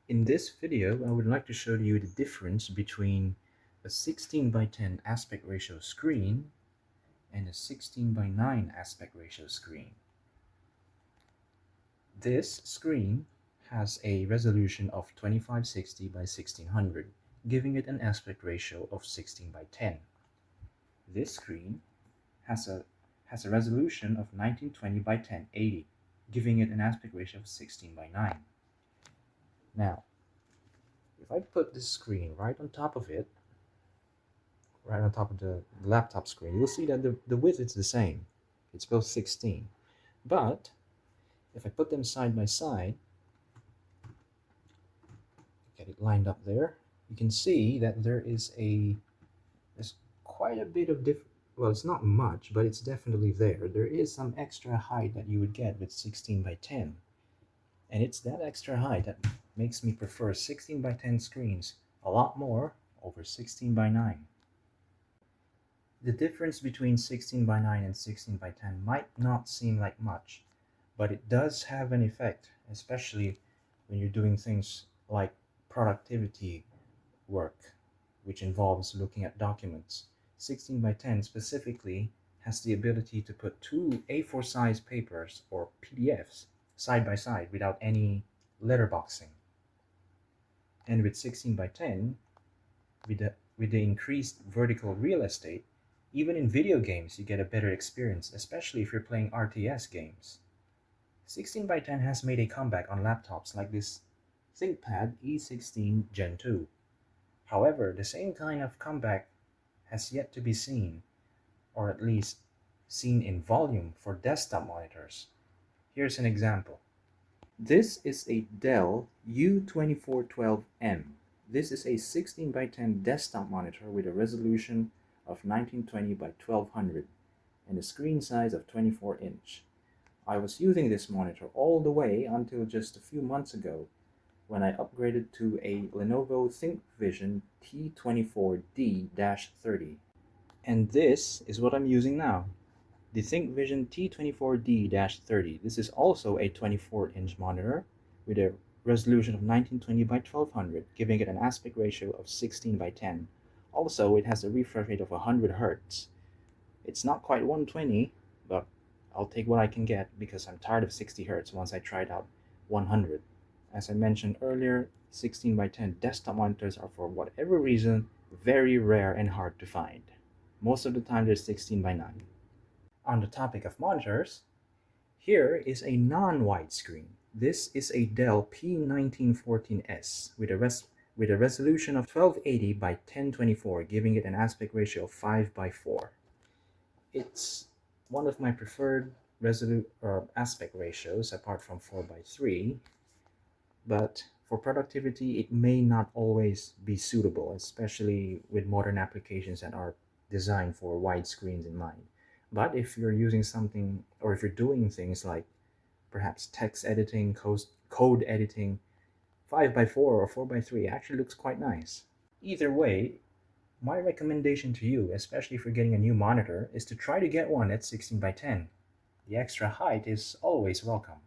In this video, I would like to show you the difference between a 16 by 10 aspect ratio screen and a 16 by 9 aspect ratio screen. This screen has a resolution of 2560 by 1600, giving it an aspect ratio of 16 by 10. This screen has a resolution of 1920 by 1080, giving it an aspect ratio of 16 by 9. Now, if I put this screen right on top of it, right on top of the laptop screen, you'll see that the width is the same. It's both 16. But if I put them side by side, get it lined up there, you can see that there's quite a bit of well, it's not much, but it's definitely there. There is some extra height that you would get with 16 by 10. And it's that extra height that makes me prefer 16 by 10 screens a lot more over 16 by 9. The difference between 16 by 9 and 16 by 10 might not seem like much, but it does have an effect, especially when you're doing things like productivity work, which involves looking at documents. 16 by 10 specifically has the ability to put two A4 size papers or PDFs side by side without any letterboxing. And with 16 by 10, with the increased vertical real estate, even in video games you get a better experience, especially if you're playing RTS games. 16 by 10 has made a comeback on laptops like this ThinkPad E16 Gen 2. However, the same kind of comeback has yet to be seen, or at least seen in volume, for desktop monitors. Here's an example. This is a Dell U2412M. This is a 16 by 10 desktop monitor with a resolution of 1920 by 1200 and a screen size of 24 inch. I was using this monitor all the way until just a few months ago when I upgraded to a Lenovo ThinkVision T24D-30. And this is what I'm using now. The ThinkVision T24D-30. This is also a 24-inch monitor with a resolution of 1920 by 1200, giving it an aspect ratio of 16 by 10. Also, it has a refresh rate of 100 Hz. It's not quite 120, but I'll take what I can get because I'm tired of 60 Hz once I tried out 100. As I mentioned earlier, 16 by 10 desktop monitors are, for whatever reason, very rare and hard to find. Most of the time they're 16 by 9. On the topic of monitors, here is a non-widescreen. This is a Dell P1914S with a resolution of 1280 by 1024, giving it an aspect ratio of 5 by 4. It's one of my preferred aspect ratios apart from 4 by 3, but for productivity it may not always be suitable, especially with modern applications that are designed for wide screens in mind. But if you're using something, or if you're doing things like perhaps text editing, code editing, 5 by 4 or 4 by 3 actually looks quite nice. Either way, my recommendation to you, especially if you're getting a new monitor, is to try to get one at 16 by 10. The extra height is always welcome.